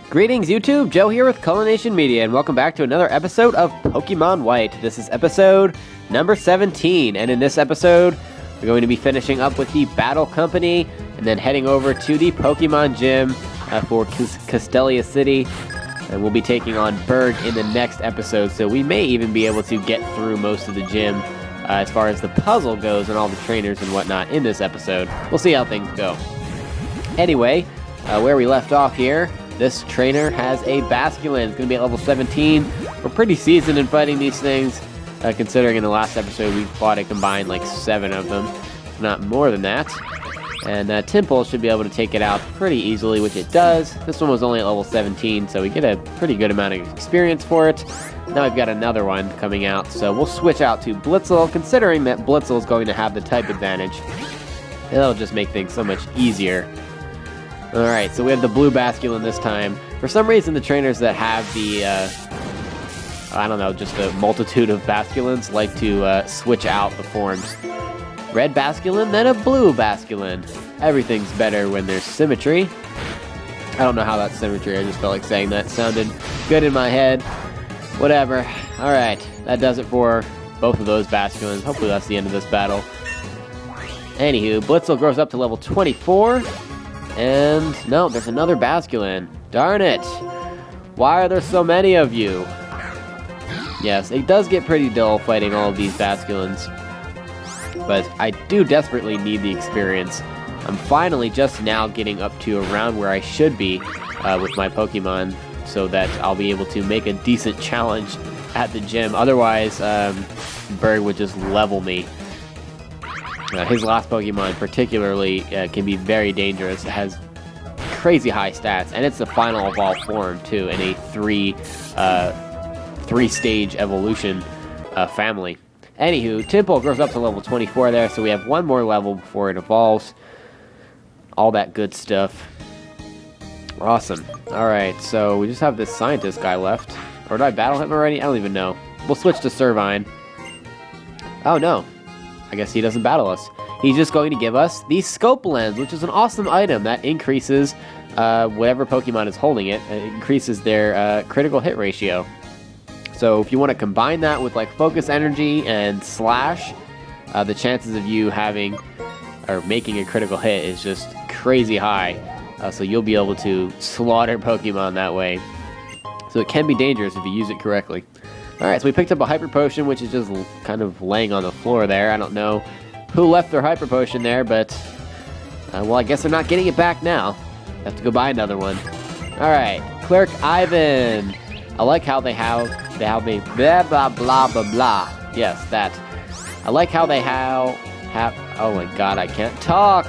Greetings YouTube, Joe here with Culination Media, and welcome back to another episode of Pokemon White. This is episode number 17, and in this episode, we're going to be finishing up with the Battle Company, and then heading over to the Pokemon Gym for Castelia City, and we'll be taking on Berg in the next episode, so we may even be able to get through most of the gym as far as the puzzle goes and all the trainers and whatnot in this episode. We'll see how things go. Anyway, where we left off here, this trainer has a Basculin. It's going to be at level 17. We're pretty seasoned in fighting these things, considering in the last episode we fought a combined like 7 of them, if not more than that. And Tympole should be able to take it out pretty easily, which it does. This one was only at level 17, so we get a pretty good amount of experience for it. Now we've got another one coming out, so we'll switch out to Blitzel, considering that Blitzel is going to have the type advantage. It'll just make things so much easier. Alright, so we have the blue Basculin this time. For some reason, the trainers that have the, I don't know, just a multitude of Basculins like to switch out the forms. Red Basculin, then a blue Basculin. Everything's better when there's symmetry. I don't know how that's symmetry, I just felt like saying that. Sounded good in my head. Whatever. Alright, that does it for both of those Basculins. Hopefully that's the end of this battle. Anywho, Blitzel grows up to level 24. And no, there's another Basculin. Darn it! Why are there so many of you? Yes, it does get pretty dull fighting all of these Basculins. But I do desperately need the experience. I'm finally just now getting up to around where I should be with my Pokemon, so that I'll be able to make a decent challenge at the gym. Otherwise, Berg would just level me. His last Pokemon particularly can be very dangerous. It has crazy high stats, and it's the final evolved form too, in a three-stage evolution family. Anywho, Tympole grows up to level 24 there, so we have one more level before it evolves. All that good stuff. Awesome. Alright, so we just have this scientist guy left. Or did I battle him already? I don't even know. We'll switch to Servine. Oh no. I guess he doesn't battle us. He's just going to give us the Scope Lens, which is an awesome item that increases whatever Pokemon is holding it. It increases their critical hit ratio. So if you want to combine that with like Focus Energy and Slash, the chances of you having or making a critical hit is just crazy high. So you'll be able to slaughter Pokemon that way. So it can be dangerous if you use it correctly. Alright, so we picked up a Hyper Potion, which is just kind of laying on the floor there. I don't know who left their Hyper Potion there, but well, I guess they're not getting it back now. Have to go buy another one. Alright, Clerk Ivan. I like how they have blah blah blah blah blah. Yes, that. I like how they have oh my god, I can't talk.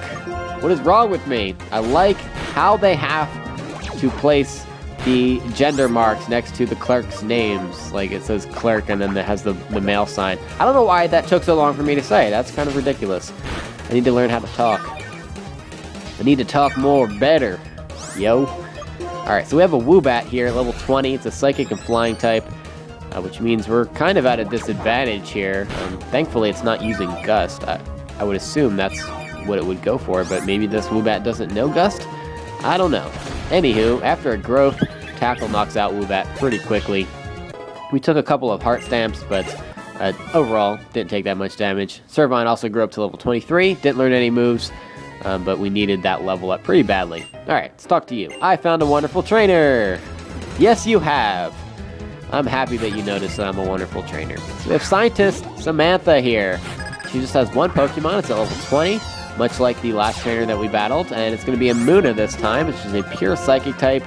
What is wrong with me? I like how they have to place the gender marks next to the clerk's names. Like it says clerk and then it has the male sign. I don't know why that took so long for me to say. That's kind of ridiculous. I need to learn how to talk. I need to talk more better. Yo. Alright, so we have a Woobat here, level 20. It's a Psychic and Flying type, which means we're kind of at a disadvantage here. Thankfully, it's not using Gust. I would assume that's what it would go for, but maybe this Woobat doesn't know Gust? I don't know. Anywho, after a growth, Tackle knocks out Woobat pretty quickly. We took a couple of Heart Stamps, but overall, didn't take that much damage. Servine also grew up to level 23, didn't learn any moves, but we needed that level up pretty badly. Alright, let's talk to you. I found a wonderful trainer! Yes, you have! I'm happy that you noticed that I'm a wonderful trainer. So we have Scientist Samantha here. She just has one Pokemon, it's at level 20. Much like the last trainer that we battled, and it's going to be a Munna this time, which is a pure Psychic type.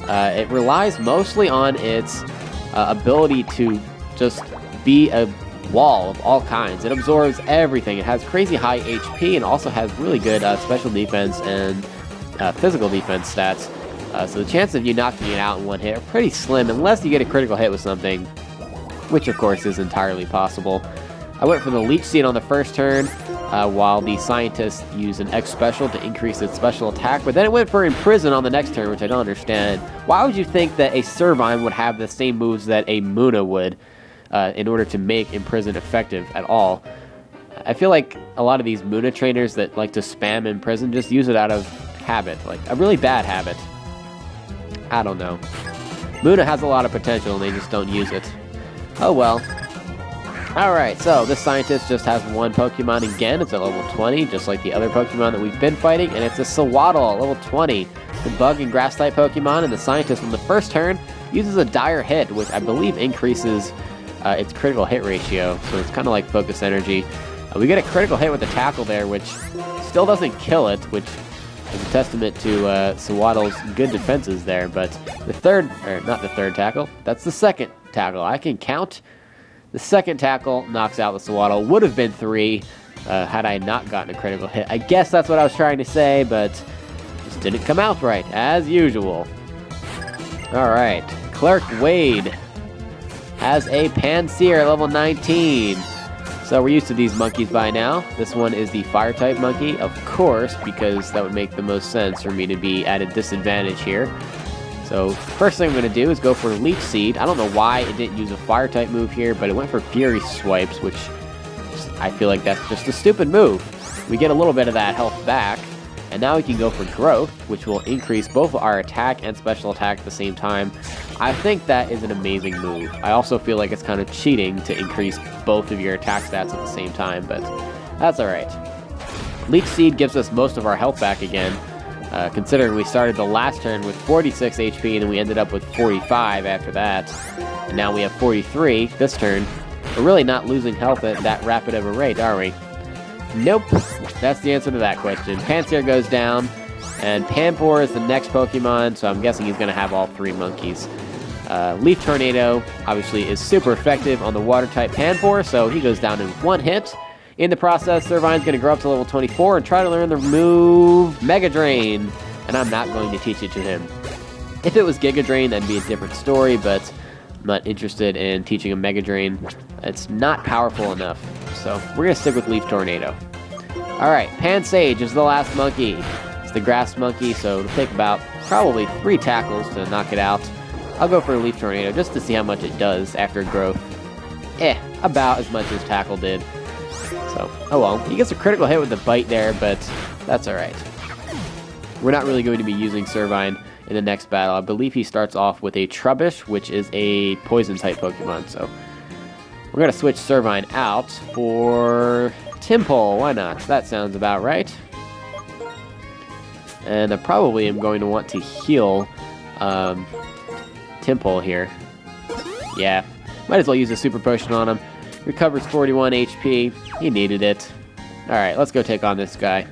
It relies mostly on its ability to just be a wall of all kinds. It absorbs everything. It has crazy high HP and also has really good special defense and physical defense stats. So the chance of you knocking it out in one hit are pretty slim, unless you get a critical hit with something, which of course is entirely possible. I went for the Leech Seed on the first turn, while the Scientist used an X Special to increase its special attack, but then it went for Imprison on the next turn, which I don't understand. Why would you think that a Servine would have the same moves that a Munna would in order to make Imprison effective at all? I feel like a lot of these Munna trainers that like to spam Imprison just use it out of habit, like a really bad habit. I don't know. Munna has a lot of potential and they just don't use it. Oh well. Alright, so this scientist just has one Pokemon again. It's at level 20, just like the other Pokemon that we've been fighting, and it's a Sewaddle, level 20. The bug and grass-type Pokemon, and the scientist on the first turn uses a dire hit, which I believe increases its critical hit ratio, so it's kind of like focus energy. We get a critical hit with the tackle there, which still doesn't kill it, which is a testament to Sewaddle's good defenses there, but the third, or not the third tackle, that's the second tackle. I can count. The second tackle knocks out the Sewaddle. Would have been 3 had I not gotten a critical hit. I guess that's what I was trying to say, but just didn't come out right, as usual. Alright, Clerk Wade has a Pansear level 19. So we're used to these monkeys by now. This one is the Fire-type monkey, of course, because that would make the most sense for me to be at a disadvantage here. So first thing I'm going to do is go for Leech Seed. I don't know why it didn't use a Fire-type move here, but it went for Fury Swipes, which I feel like that's just a stupid move. We get a little bit of that health back, and now we can go for Growth, which will increase both our attack and special attack at the same time. I think that is an amazing move. I also feel like it's kind of cheating to increase both of your attack stats at the same time, but that's alright. Leech Seed gives us most of our health back again. Considering we started the last turn with 46 HP and then we ended up with 45 after that. And now we have 43 this turn. We're really not losing health at that rapid of a rate, are we? Nope. That's the answer to that question. Pansear goes down, and Panpour is the next Pokemon, so I'm guessing he's going to have all 3 monkeys. Leaf Tornado, obviously, is super effective on the Water-type Panpour, so he goes down in 1 hit. In the process, Servine's going to grow up to level 24 and try to learn the move Mega Drain, and I'm not going to teach it to him. If it was Giga Drain, that'd be a different story, but I'm not interested in teaching a Mega Drain. It's not powerful enough, so we're going to stick with Leaf Tornado. Alright, Pansage is the last monkey. It's the grass monkey, so it'll take about probably 3 tackles to knock it out. I'll go for a Leaf Tornado just to see how much it does after growth. About as much as Tackle did. So, oh well. He gets a critical hit with the bite there, but that's alright. We're not really going to be using Servine in the next battle. I believe he starts off with a Trubbish, which is a poison-type Pokemon, so we're going to switch Servine out for Tympole. Why not? That sounds about right. And I probably am going to want to heal Tympole here. Yeah, might as well use a Super Potion on him. Recovers 41 HP. He needed it. Alright, let's go take on this guy.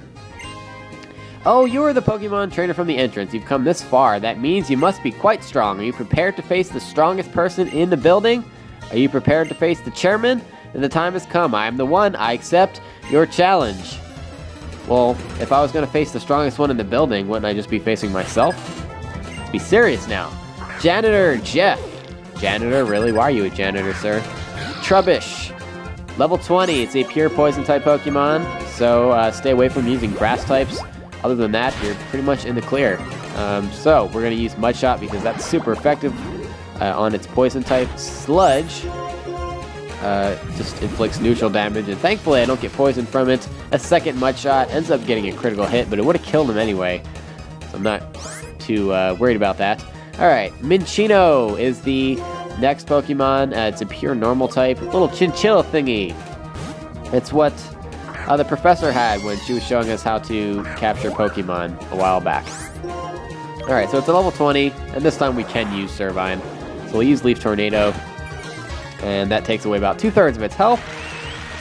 Oh, you are the Pokemon trainer from the entrance. You've come this far. That means you must be quite strong. Are you prepared to face the strongest person in the building? Are you prepared to face the chairman? Then the time has come. I am the one. I accept your challenge. Well, if I was going to face the strongest one in the building, wouldn't I just be facing myself? Let's be serious now. Janitor Jeff. Janitor? Really? Why are you a janitor, sir? Trubbish. Level 20. It's a pure poison-type Pokemon, so stay away from using grass types. Other than that, you're pretty much in the clear. So we're going to use Mud Shot because that's super effective on its poison-type. Sludge just inflicts neutral damage, and thankfully I don't get poisoned from it. A second Mud Shot ends up getting a critical hit, but it would have killed him anyway, so I'm not too worried about that. Alright, Minccino is the next Pokemon. It's a pure normal type, little chinchilla thingy. It's what the professor had when she was showing us how to capture Pokemon a while back. Alright, so it's a level 20, and this time we can use Servine. So we'll use Leaf Tornado, and that takes away about 2/3 of its health.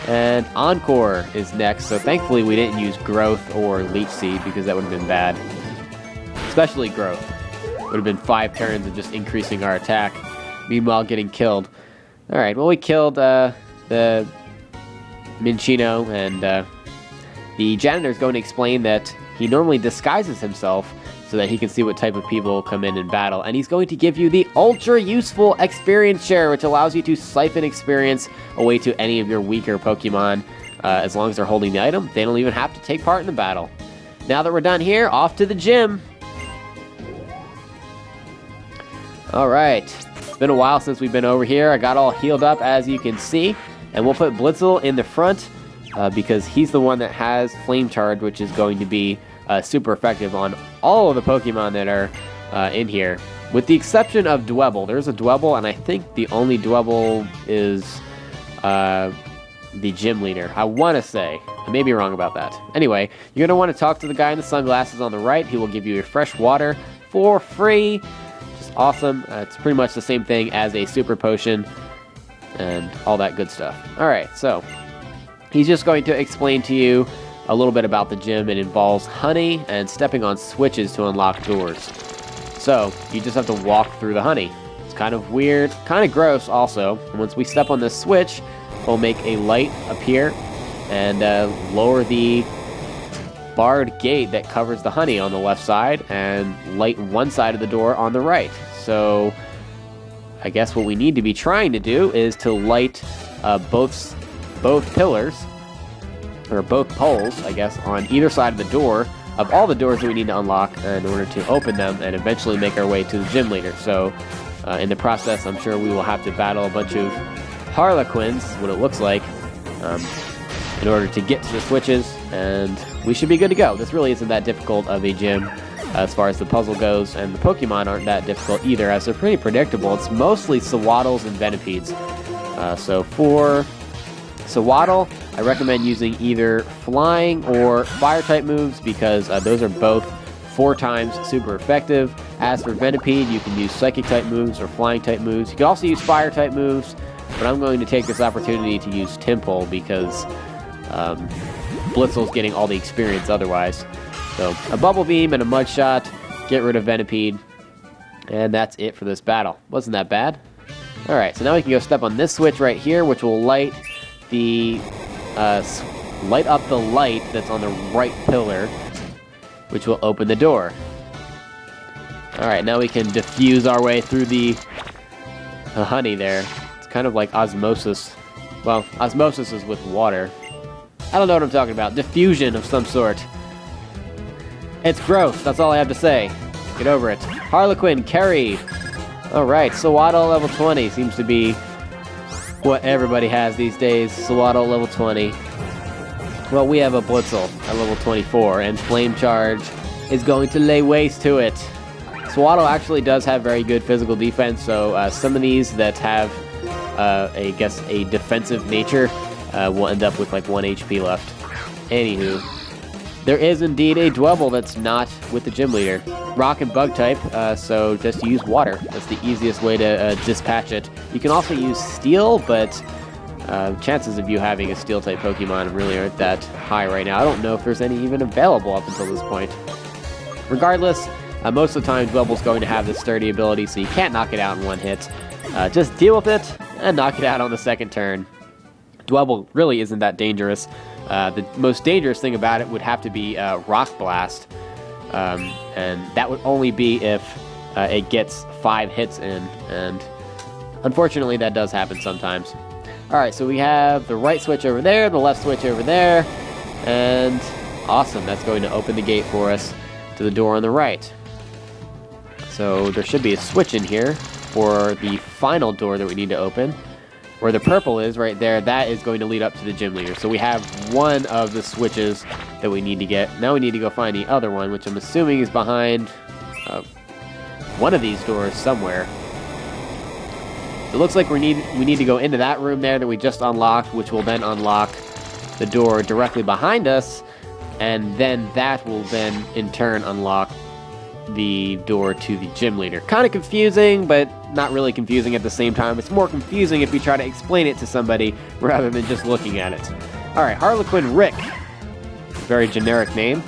And Encore is next, so thankfully we didn't use Growth or Leech Seed because that would have been bad. Especially Growth. Would have been 5 turns of just increasing our attack, meanwhile getting killed. Alright, well we killed the Minccino, and the janitor's going to explain that he normally disguises himself so that he can see what type of people come in battle, and he's going to give you the ultra useful experience share, which allows you to siphon experience away to any of your weaker Pokemon. As long as they're holding the item, they don't even have to take part in the battle. Now that we're done here, off to the gym. Alright, it's been a while since we've been over here. I got all healed up, as you can see. And we'll put Blitzel in the front because he's the one that has Flame Charge, which is going to be super effective on all of the Pokemon that are in here. With the exception of Dwebble. There's a Dwebble, and I think the only Dwebble is the gym leader. I want to say. I may be wrong about that. Anyway, you're going to want to talk to the guy in the sunglasses on the right. He will give you your fresh water for free. Just awesome. It's pretty much the same thing as a super potion and all that good stuff. Alright, so he's just going to explain to you a little bit about the gym. It involves honey and stepping on switches to unlock doors. So, you just have to walk through the honey. It's kind of weird, kind of gross also. And once we step on this switch, we'll make a light appear and lower the barred gate that covers the honey on the left side and light one side of the door on the right. So I guess what we need to be trying to do is to light both pillars, or both poles, I guess, on either side of the door, of all the doors that we need to unlock in order to open them and eventually make our way to the gym leader. So in the process, I'm sure we will have to battle a bunch of Harlequins, what it looks like, in order to get to the switches, and we should be good to go. This really isn't that difficult of a gym as far as the puzzle goes, and the Pokemon aren't that difficult either, as they're pretty predictable. It's mostly Sawaddles and Venipedes. So for Sawaddle, I recommend using either flying or fire-type moves, because those are both 4 times super effective. As for Venipede, you can use Psychic-type moves or Flying-type moves. You can also use Fire-type moves, but I'm going to take this opportunity to use Tympole because Blitzel's getting all the experience otherwise. So a Bubble Beam and a Mud Shot, get rid of Venipede, and that's it for this battle. Wasn't that bad? Alright, so now we can go step on this switch right here, which will light the light up the light that's on the right pillar, which will open the door. Alright, now we can diffuse our way through the honey there. It's kind of like osmosis. Well, osmosis is with water. I don't know what I'm talking about. Diffusion of some sort. It's gross, that's all I have to say. Get over it. Harlequin, Kerry. Alright, Sawaddle level 20 seems to be what everybody has these days. Sawaddle level 20. Well, we have a Blitzel at level 24, and Flame Charge is going to lay waste to it. Sawaddle actually does have very good physical defense, so some of these that have, I guess, a defensive nature will end up with like 1 HP left. Anywho, there is indeed a Dwebble that's not with the gym leader. Rock and Bug type, so just use water. That's the easiest way to dispatch it. You can also use Steel, but chances of you having a Steel-type Pokemon really aren't that high right now. I don't know if there's any even available up until this point. Regardless, most of the time Dwebble's going to have this sturdy ability, so you can't knock it out in one hit. Just deal with it and knock it out on the second turn. Dwebble really isn't that dangerous. The most dangerous thing about it would have to be Rock Blast, and that would only be if it gets 5 hits in, and unfortunately that does happen sometimes. Alright, so we have the right switch over there, the left switch over there, and awesome, that's going to open the gate for us to the door on the right. So there should be a switch in here for the final door that we need to open. Where the purple is, right there, that is going to lead up to the gym leader. So we have one of the switches that we need to get. Now we need to go find the other one, which I'm assuming is behind one of these doors somewhere. It looks like we need to go into that room there that we just unlocked, which will then unlock the door directly behind us, and then that will then in turn unlock the door to the gym leader. Kind of confusing, but not really confusing at the same time. It's more confusing if you try to explain it to somebody rather than just looking at it. Alright, Harlequin Rick. Very generic name.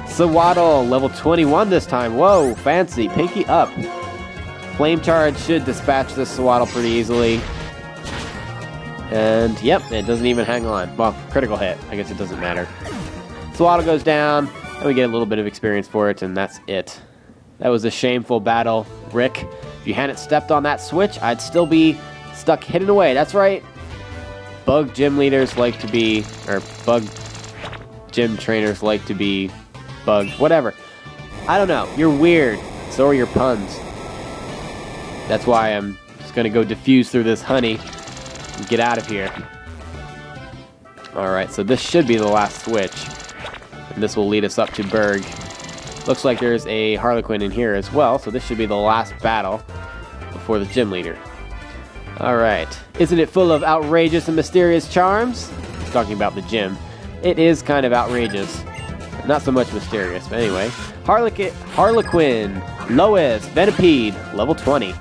Sawaddle, level 21 this time. Whoa, fancy. Pinky up. Flame Charge should dispatch this Sawaddle pretty easily. And, yep, it doesn't even hang on. Well, critical hit. I guess it doesn't matter. Sawaddle goes down, and we get a little bit of experience for it, and that's it. That was a shameful battle, Rick. If you hadn't stepped on that switch, I'd still be stuck hidden away. That's right. Bug gym leaders like to be, or bug gym trainers like to be bugged. Whatever. I don't know. You're weird. So are your puns. That's why I'm just going to go diffuse through this honey and get out of here. Alright, so this should be the last switch. And this will lead us up to Berg. Looks like there's a Harlequin in here as well, so this should be the last battle before the gym leader. Alright. Isn't it full of outrageous and mysterious charms? He's talking about the gym. It is kind of outrageous. Not so much mysterious, but anyway. Harlequin, Lois, Venipede, level 20.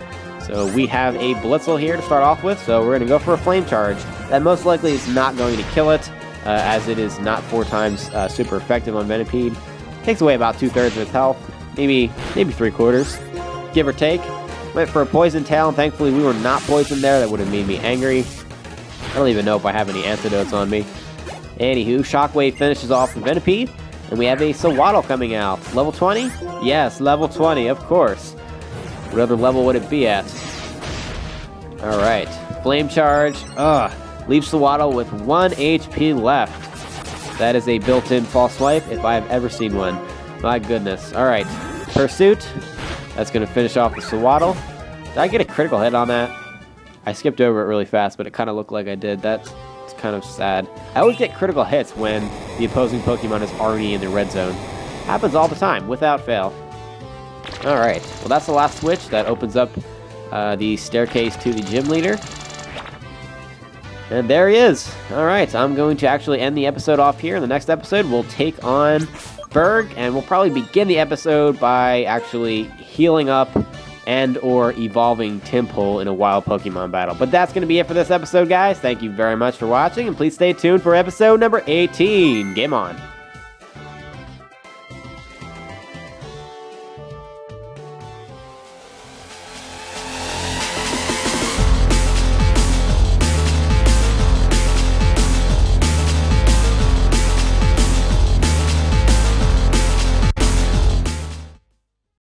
So we have a Blitzel here to start off with, so we're going to go for a Flame Charge. That most likely is not going to kill it, as it is not 4 times super effective on Venipede. Takes away about 2/3 of its health, maybe 3/4, give or take. Went for a Poison Tail, and thankfully we were not poisoned there. That would have made me angry. I don't even know if I have any antidotes on me. Anywho, Shockwave finishes off the Venipede, and we have a Sewaddle coming out. Level 20? Yes, level 20, of course. What other level would it be at? Alright, Flame Charge. Leaves Sewaddle with 1 HP left. That is a built-in false swipe if I have ever seen one. My goodness. Alright, Pursuit. That's going to finish off the Sewaddle. Did I get a critical hit on that? I skipped over it really fast, but it kind of looked like I did. That's kind of sad. I always get critical hits when the opposing Pokemon is already in the red zone. Happens all the time, without fail. Alright, well that's the last switch. That opens up the staircase to the gym leader. And there he is. Alright, I'm going to actually end the episode off here. In the next episode, we'll take on Berg, and we'll probably begin the episode by actually healing up and or evolving Tympole in a wild Pokemon battle. But that's going to be it for this episode, guys. Thank you very much for watching, and please stay tuned for episode number 18. Game on.